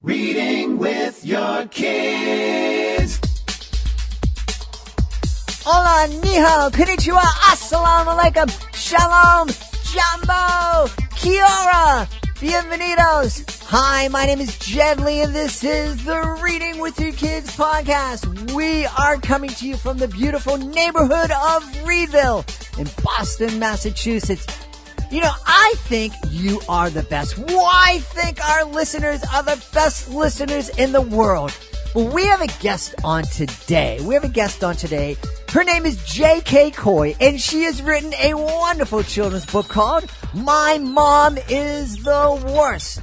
Reading with your kids. Hola, ni hao, konnichiwa, assalamu alaikum, shalom, jambo, kia ora, bienvenidos. Hi, my name is Jed Lee, and this is the Reading with Your Kids podcast. We are coming to you from the beautiful neighborhood of Reedville in Boston, Massachusetts. You know, I think you are the best. Why think our listeners are the best listeners in the world? Well, we have a guest on today. Her name is K Coy, and she has written a wonderful children's book called My Mom is the Worst.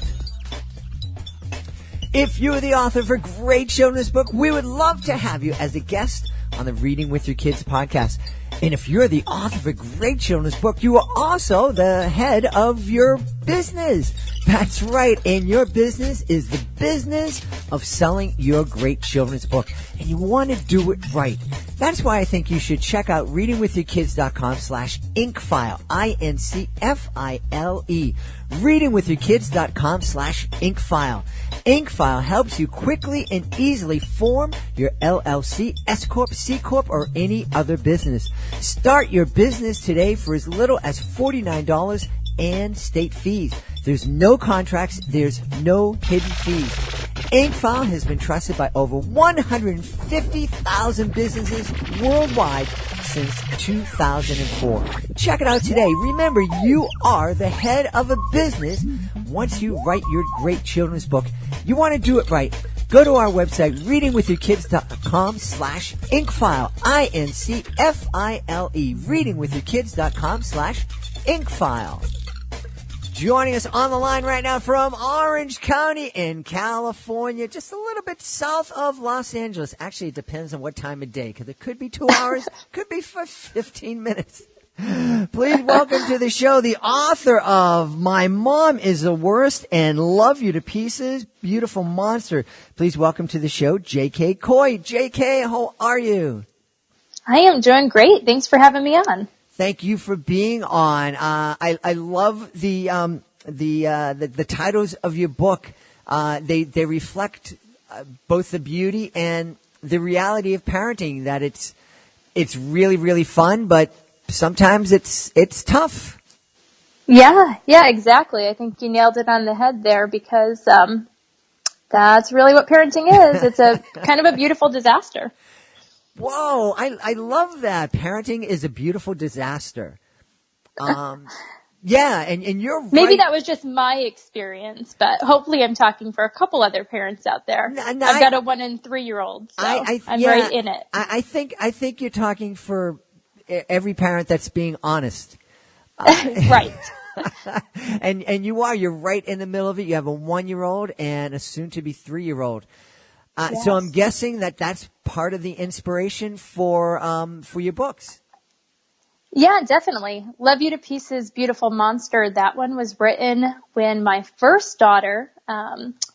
If you're the author of a great children's book, we would love to have you as a guest on the Reading with Your Kids podcast. And if you're the author of a great children's book, you are also the head of your business. That's right. And your business is the business of selling your great children's book. And you want to do it right. That's why I think you should check out readingwithyourkids.com/inkfile. INCFILE. readingwithyourkids.com/inkfile. Inkfile helps you quickly and easily form your LLC, S Corp, C Corp, or any other business. Start your business today for as little as $49 and state fees. There's no contracts. There's no hidden fees. Inkfile has been trusted by over 150,000 businesses worldwide since 2004. Check it out today. Remember, you are the head of a business once you write your great children's book. You want to do it right. Go to our website, readingwithyourkids.com/inkfile. INCFILE. readingwithyourkids.com/inkfile. Joining us on the line right now from Orange County in California, just a little bit south of Los Angeles. Actually, it depends on what time of day, because it could be 2 hours, could be for 15 minutes. Please welcome to the show the author of My Mom is the Worst and Love You to Pieces, Beautiful Monster. Please welcome to the show, K Coy. JK, how are you? I am doing great. Thanks for having me on. Thank you for being on. I love the titles of your book. They reflect both the beauty and the reality of parenting. That it's really, really fun, but sometimes it's tough. Yeah, exactly. I think you nailed it on the head there, because that's really what parenting is. It's a kind of a beautiful disaster. Whoa, I love that. Parenting is a beautiful disaster. Yeah, and you're right. Maybe that was just my experience, but hopefully I'm talking for a couple other parents out there. I've got a 1 and 3-year-old, so I'm right in it. I think you're talking for every parent that's being honest. Right. And you're right in the middle of it. You have a 1-year-old and a soon-to-be 3-year-old. Yes. So I'm guessing that's part of the inspiration for your books. Yeah, definitely. Love You to Pieces, Beautiful Monster. That one was written when my first daughter,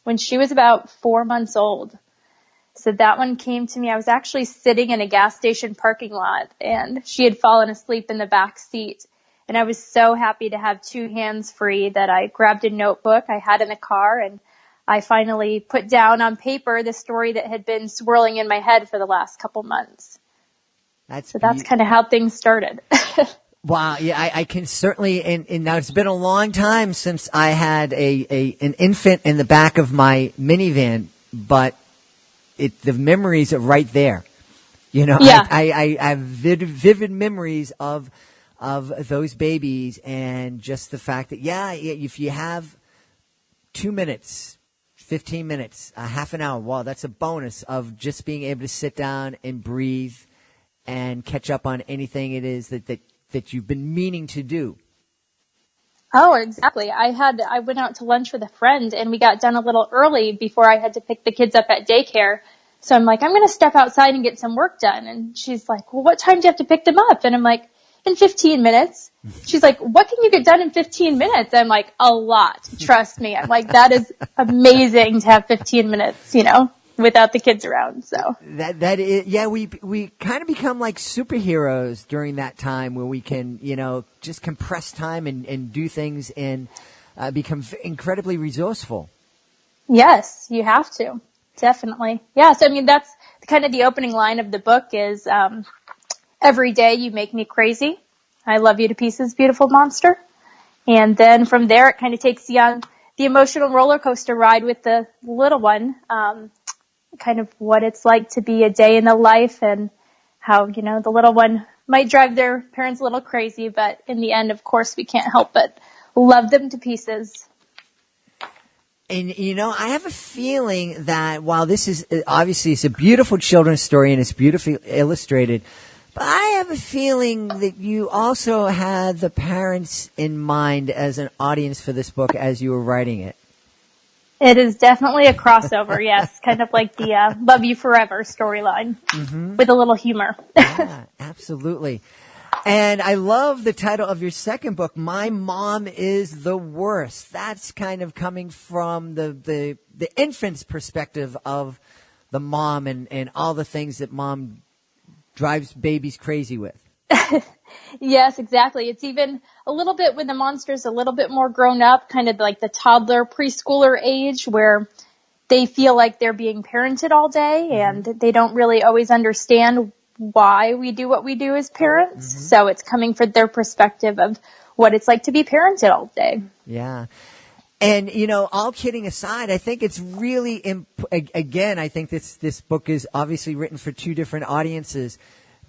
when she was about 4 months old. So that one came to me. I was actually sitting in a gas station parking lot, and she had fallen asleep in the back seat. And I was so happy to have 2 hands free that I grabbed a notebook I had in the car, and I finally put down on paper the story that had been swirling in my head for the last couple months. That's kind of how things started. Wow. Yeah, I can certainly, and now it's been a long time since I had an infant in the back of my minivan, but the memories are right there. You know, yeah. I have vivid memories of those babies, and just the fact that, if you have 2 minutes, 15 minutes, a half an hour, wow, that's a bonus of just being able to sit down and breathe and catch up on anything it is that you've been meaning to do. Oh, exactly. I went out to lunch with a friend, and we got done a little early before I had to pick the kids up at daycare. So I'm like, I'm going to step outside and get some work done. And she's like, well, what time do you have to pick them up? And I'm like, in 15 minutes. She's like, what can you get done in 15 minutes? I'm like, a lot. Trust me. I'm like, that is amazing to have 15 minutes, without the kids around. So that is, yeah, we kind of become like superheroes during that time where we can, just compress time and do things and become incredibly resourceful. Yes, you have to. Definitely. Yeah, so I mean, that's kind of the opening line of the book is, every day you make me crazy. I love you to pieces, beautiful monster. And then from there, it kind of takes you on the emotional roller coaster ride with the little one, kind of what it's like to be a day in the life and how, the little one might drive their parents a little crazy, but in the end, of course, we can't help but love them to pieces. And, I have a feeling that while this is, obviously, it's a beautiful children's story and it's beautifully illustrated, but I have a feeling that you also had the parents in mind as an audience for this book as you were writing it. It is definitely a crossover, yes. Kind of like the Love You Forever storyline with a little humor. Yeah, absolutely. And I love the title of your second book, My Mom is the Worst. That's kind of coming from the infant's perspective of the mom and all the things that mom drives babies crazy with. Yes, exactly. It's even a little bit when the monster's a little bit more grown up, kind of like the toddler preschooler age where they feel like they're being parented all day and they don't really always understand why we do what we do as parents. So it's coming from their perspective of what it's like to be parented all day. Yeah. And, all kidding aside, I think it's really, again, I think this book is obviously written for two different audiences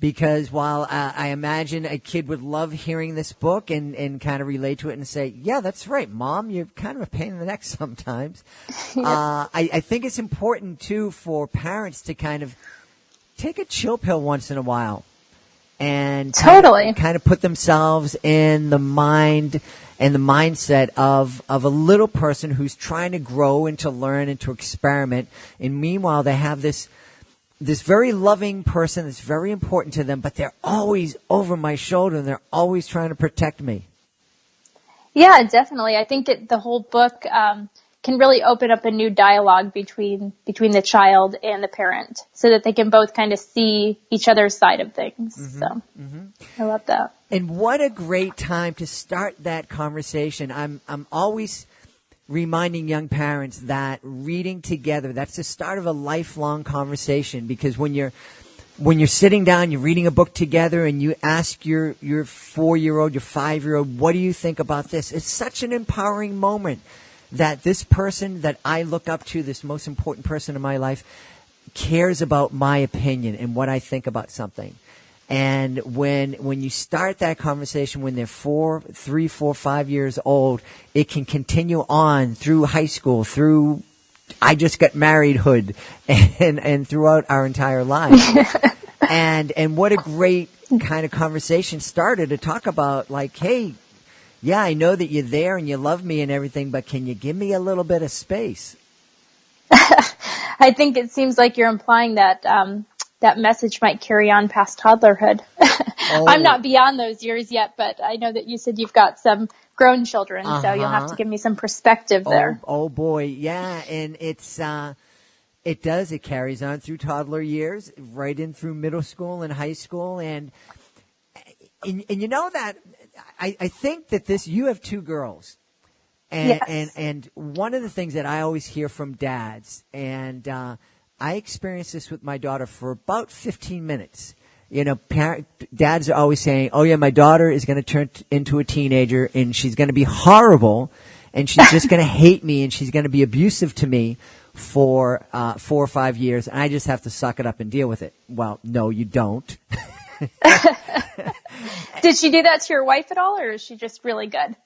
because while I imagine a kid would love hearing this book and kind of relate to it and say, yeah, that's right, Mom, you're kind of a pain in the neck sometimes. Yeah. I think it's important, too, for parents to kind of take a chill pill once in a while and kind of put themselves in the mind and the mindset of a little person who's trying to grow and to learn and to experiment. And meanwhile, they have this very loving person that's very important to them, but they're always over my shoulder and they're always trying to protect me. Yeah, definitely. I think that the whole book can really open up a new dialogue between the child and the parent so that they can both kind of see each other's side of things. I love that. And what a great time to start that conversation. I'm always reminding young parents that reading together, that's the start of a lifelong conversation because when you're sitting down, you're reading a book together and you ask your 4-year-old, your 5-year-old, what do you think about this? It's such an empowering moment that this person that I look up to, this most important person in my life, cares about my opinion and what I think about something. And when you start that conversation when they're 3, 4, 5 years old, it can continue on through high school, through I just got marriedhood, and throughout our entire lives. And what a great kind of conversation started to talk about like, hey, yeah, I know that you're there and you love me and everything, but can you give me a little bit of space? I think it seems like you're implying that that message might carry on past toddlerhood. Oh. I'm not beyond those years yet, but I know that you said you've got some grown children, so you'll have to give me some perspective there. Oh boy, yeah, and it carries on through toddler years, right in through middle school and high school, and you know that I think that you have 2 girls. And, yes. and one of the things that I always hear from dads, and I experienced this with my daughter for about 15 minutes. Dads are always saying, oh, yeah, my daughter is going to turn into a teenager, and she's going to be horrible, and she's just going to hate me, and she's going to be abusive to me for 4 or 5 years, and I just have to suck it up and deal with it. Well, no, you don't. Did she do that to your wife at all, or is she just really good?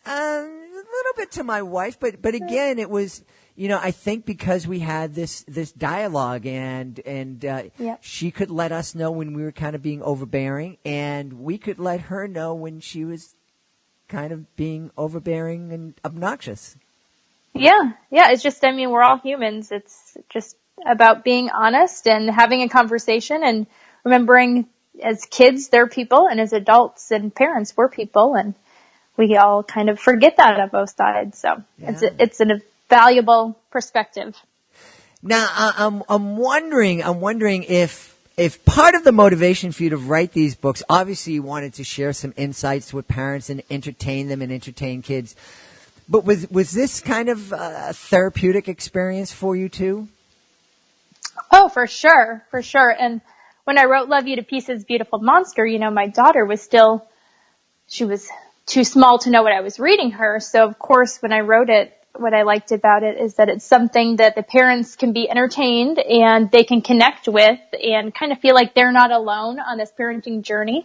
A little bit to my wife, but again, it was, I think because we had this dialogue and yep. She could let us know when we were kind of being overbearing, and we could let her know when she was kind of being overbearing and obnoxious. Yeah. It's just, we're all humans. It's just about being honest and having a conversation and remembering as kids, they're people, and as adults and parents, we're people, and we all kind of forget that on both sides. So yeah. It's a valuable perspective. Now, I'm wondering if part of the motivation for you to write these books, obviously you wanted to share some insights with parents and entertain them and entertain kids. But was this kind of a therapeutic experience for you too? Oh, for sure. For sure. And when I wrote Love You to Pieces, Beautiful Monster, my daughter she was too small to know what I was reading her. So of course, when I wrote it, what I liked about it is that it's something that the parents can be entertained and they can connect with and kind of feel like they're not alone on this parenting journey,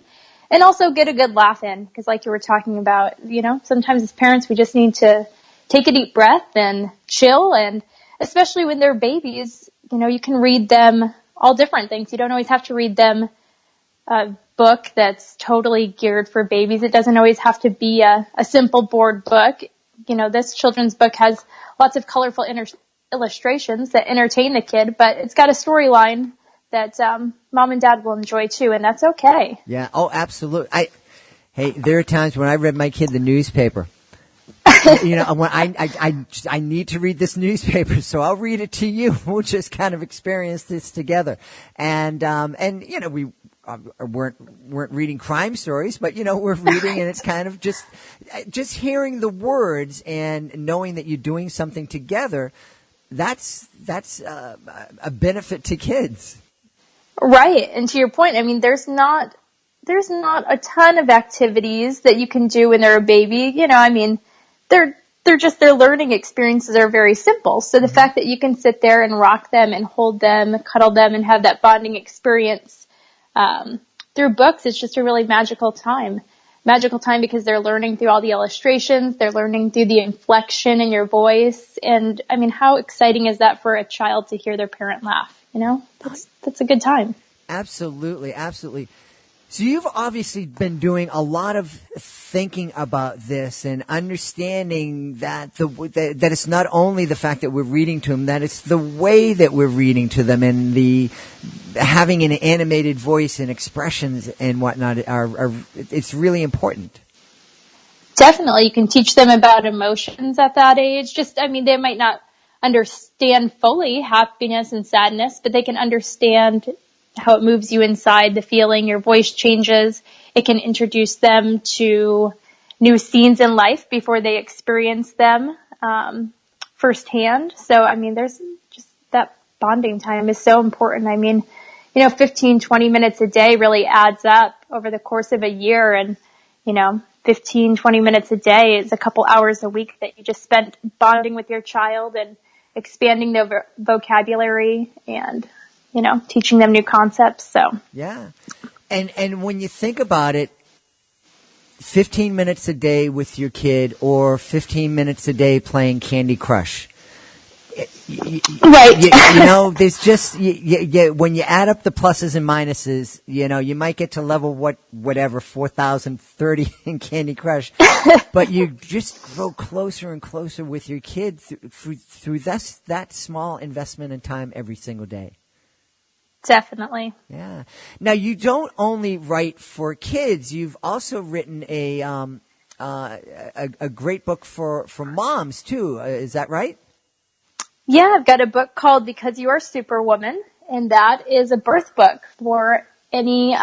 and also get a good laugh in. Because like you were talking about, sometimes as parents, we just need to take a deep breath and chill. And especially when they're babies, you can read them all different things. You don't always have to read them a book that's totally geared for babies. It doesn't always have to be a simple board book. This children's book has lots of colorful illustrations that entertain the kid, but it's got a storyline that mom and dad will enjoy too, and that's okay. Yeah. Oh, absolutely. Hey, there are times when I read my kid the newspaper. When I need to read this newspaper, so I'll read it to you. We'll just kind of experience this together. And we weren't reading crime stories, but we're reading, and it's kind of just hearing the words and knowing that you're doing something together. That's a benefit to kids. Right. And to your point, there's not a ton of activities that you can do when they're a baby. Their learning experiences are very simple. So the fact that you can sit there and rock them and hold them, cuddle them, and have that bonding experience through books, it's just a really magical time. Magical time because they're learning through all the illustrations, they're learning through the inflection in your voice. And how exciting is that for a child to hear their parent laugh? That's a good time. Absolutely. Absolutely. So you've obviously been doing a lot of thinking about this and understanding that that it's not only the fact that we're reading to them, that it's the way that we're reading to them, and the having an animated voice and expressions and whatnot it's really important. Definitely. You can teach them about emotions at that age. They might not understand fully happiness and sadness, but they can understand how it moves you inside, the feeling, your voice changes. It can introduce them to new scenes in life before they experience them firsthand. So, there's just that bonding time is so important. 15, 20 minutes a day really adds up over the course of a year. And, 15, 20 minutes a day is a couple hours a week that you just spent bonding with your child and expanding their vocabulary and teaching them new concepts. So yeah, and when you think about it, 15 minutes a day with your kid or 15 minutes a day playing Candy Crush. Right. There's just when you add up the pluses and minuses, you might get to level whatever 4,030 in Candy Crush, but you just grow closer and closer with your kid through that small investment in time every single day. Definitely. Yeah. Now, you don't only write for kids. You've also written a great book for moms too. Is that right? Yeah, I've got a book called Because You Are Superwoman, and that is a birth book for any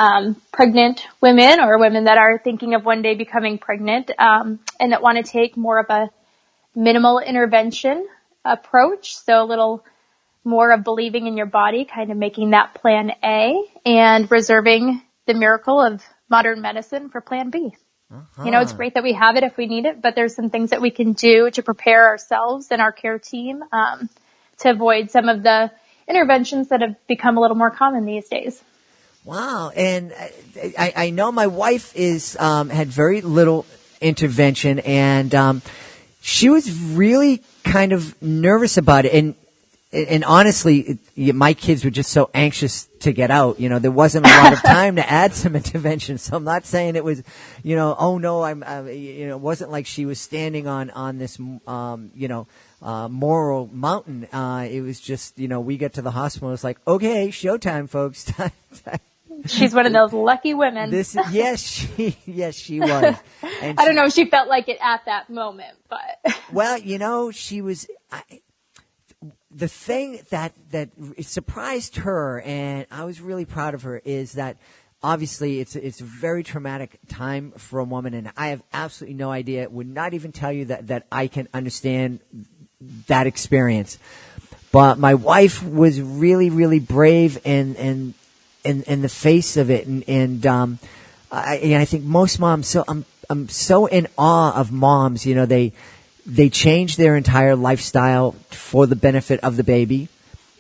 pregnant women or women that are thinking of one day becoming pregnant and that want to take more of a minimal intervention approach. So a little more of believing in your body, kind of making that plan A, and reserving the miracle of modern medicine for plan B. Uh-huh. It's great that we have it if we need it, but there's some things that we can do to prepare ourselves and our care team to avoid some of the interventions that have become a little more common these days. Wow. And I know my wife had very little intervention, and she was really kind of nervous about it. And honestly, my kids were just so anxious to get out. There wasn't a lot of time to add some intervention. So I'm not saying it was, oh no, it wasn't like she was standing on this, moral mountain. It was just, we get to the hospital. It's like, okay, showtime, folks. She's one of those lucky women. Yes, she was. And I don't know if she felt like it at that moment, but. Well, she was. The thing that surprised her, and I was really proud of her, is that obviously it's a very traumatic time for a woman, and I have absolutely no idea, would not even tell you that I can understand that experience. But my wife was really, really brave in the face of it, and I think most moms. So I'm so in awe of moms. You know, they change their entire lifestyle for the benefit of the baby.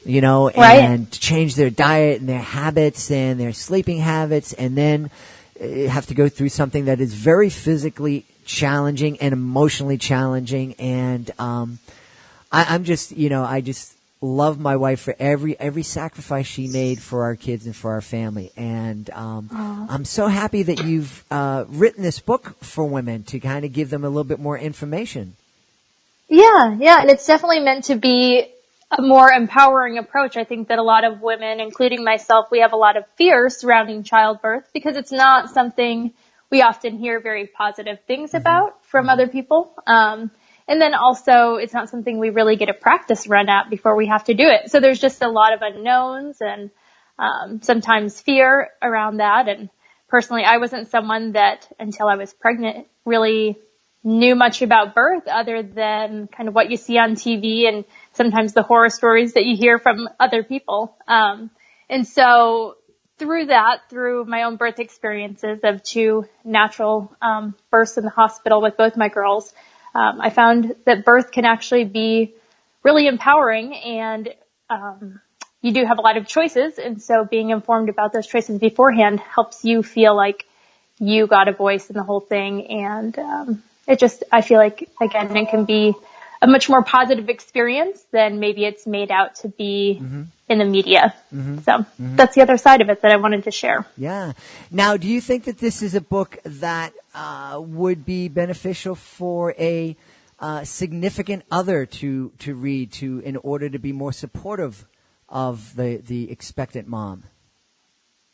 You know, and change their diet and their habits and their sleeping habits, and then have to go through something that is very physically challenging and emotionally challenging. And I'm just, you know, I just love my wife for every sacrifice she made for our kids and for our family. And I'm so happy that you've written this book for women to kind of give them a little bit more information. Yeah, and it's definitely meant to be a more empowering approach. I think that a lot of women, including myself, we have a lot of fear surrounding childbirth because it's not something we often hear very positive things about from other people. And then also it's not something we really get a practice run at before we have to do it. So there's just a lot of unknowns and sometimes fear around that. And personally, I wasn't someone that until I was pregnant really knew much about birth other than kind of what you see on TV and sometimes the horror stories that you hear from other people. And so through my own birth experiences of 2 natural births in the hospital with both my girls, I found that birth can actually be really empowering, and you do have a lot of choices. And so being informed about those choices beforehand helps you feel like you got a voice in the whole thing. And I feel like, again, it can be a much more positive experience than maybe it's made out to be in the media. So that's the other side of it that I wanted to share. Yeah. Now, do you think that this is a book that would be beneficial for a significant other to read in order to be more supportive of the expectant mom?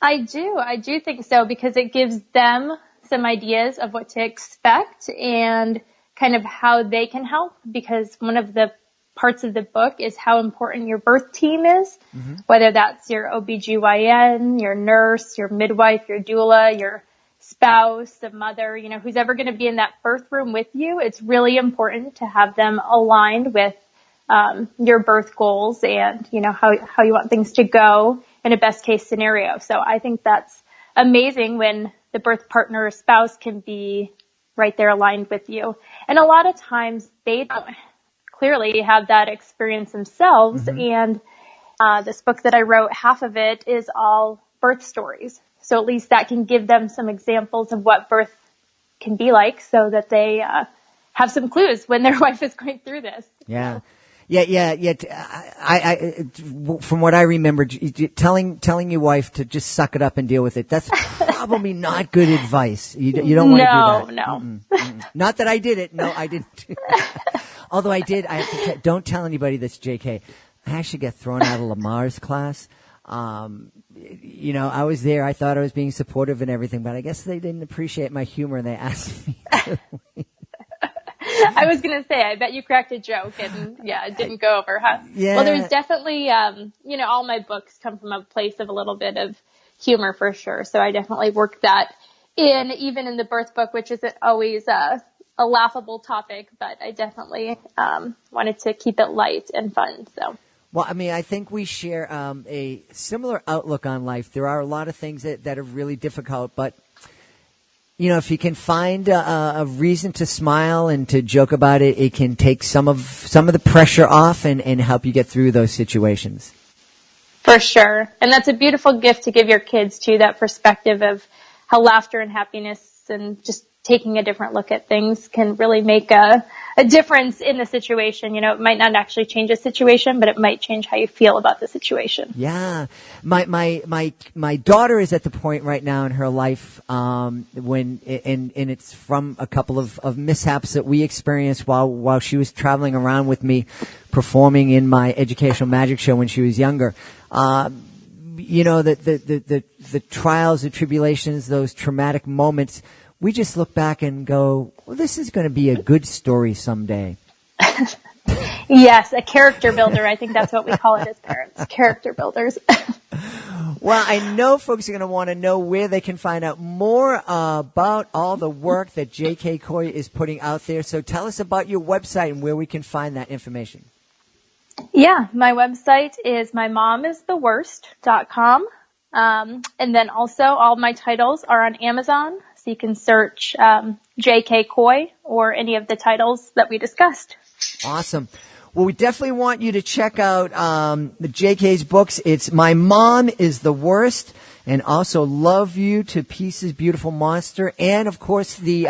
I do think so, because it gives them some ideas of what to expect and kind of how they can help, because one of the parts of the book is how important your birth team is, whether that's your OBGYN, your nurse, your midwife, your doula, your spouse, the mother, you know, who's ever going to be in that birth room with you. It's really important to have them aligned with your birth goals and, you know, how you want things to go in a best case scenario. So I think that's amazing when the birth partner or spouse can be right there aligned with you. And a lot of times they don't clearly have that experience themselves. And this book that I wrote, half of it is all birth stories. So at least that can give them some examples of what birth can be like, so that they have some clues when their wife is going through this. Yeah. I from what I remember, telling your wife to just suck it up and deal with it, that's probably not good advice. You don't want to do that. No. Not that I did it. No, I didn't. Although I did. I have to don't tell anybody this, JK. I actually got thrown out of Lamar's class. You know, I was there. I thought I was being supportive and everything, but I guess they didn't appreciate my humor and they asked me to leave. I was going to say, I bet you cracked a joke and it didn't go over, huh? Yeah. Well, there's definitely, you know, all my books come from a place of a little bit of humor for sure. So I definitely work that in, even in the birth book, which isn't always a laughable topic, but I definitely, wanted to keep it light and fun. So. Well, I mean, I think we share a similar outlook on life. There are a lot of things that are really difficult, but you know, if you can find a reason to smile and to joke about it, it can take some of the pressure off and help you get through those situations. For sure. And that's a beautiful gift to give your kids too, that perspective of how laughter and happiness and just taking a different look at things can really make a difference in the situation. You know, it might not actually change a situation, but it might change how you feel about the situation. Yeah. My daughter is at the point right now in her life, when, and it's from a couple of mishaps that we experienced while she was traveling around with me performing in my educational magic show when she was younger. You know, the trials, the tribulations, those traumatic moments, we just look back and go, well, this is going to be a good story someday. Yes, a character builder. I think that's what we call it as parents, character builders. Well, I know folks are going to want to know where they can find out more about all the work that K Coy is putting out there. So tell us about your website and where we can find that information. Yeah, my website is mymomistheworst.com. And then also all my titles are on Amazon. So you can search K Coy or any of the titles that we discussed. Awesome. Well, we definitely want you to check out the JK's books. It's My Mom is the Worst, and also Love You to Pieces, Beautiful Monster, and, of course, the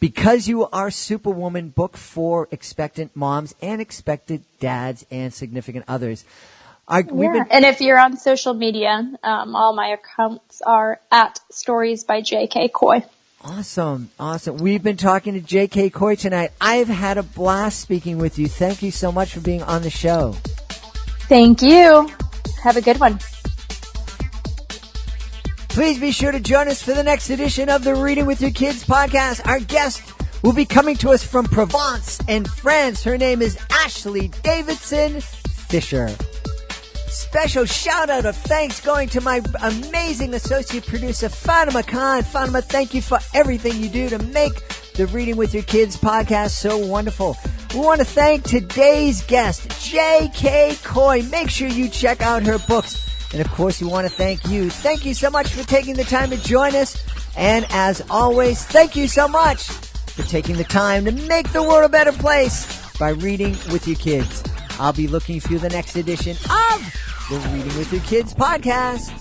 Because You Are Superwoman book for expectant moms and expectant dads and significant others. And if you're on social media, all my accounts are at Stories by K Coy. Awesome. We've been talking to K Coy tonight. I've had a blast speaking with you. Thank you so much for being on the show. Thank you. Have a good one. Please be sure to join us for the next edition of the Reading with Your Kids podcast. Our guest will be coming to us from Provence and France. Her name is Ashley Davidson Fisher. Special shout out of thanks going to my amazing associate producer, Fatima Khan. Fatima, thank you for everything you do to make the Reading with Your Kids podcast so wonderful. We want to thank today's guest, K Coy. Make sure you check out her books. And of course, we want to thank you. Thank you so much for taking the time to join us. And as always, thank you so much for taking the time to make the world a better place by reading with your kids. I'll be looking for the next edition of the Reading with Your Kids podcast.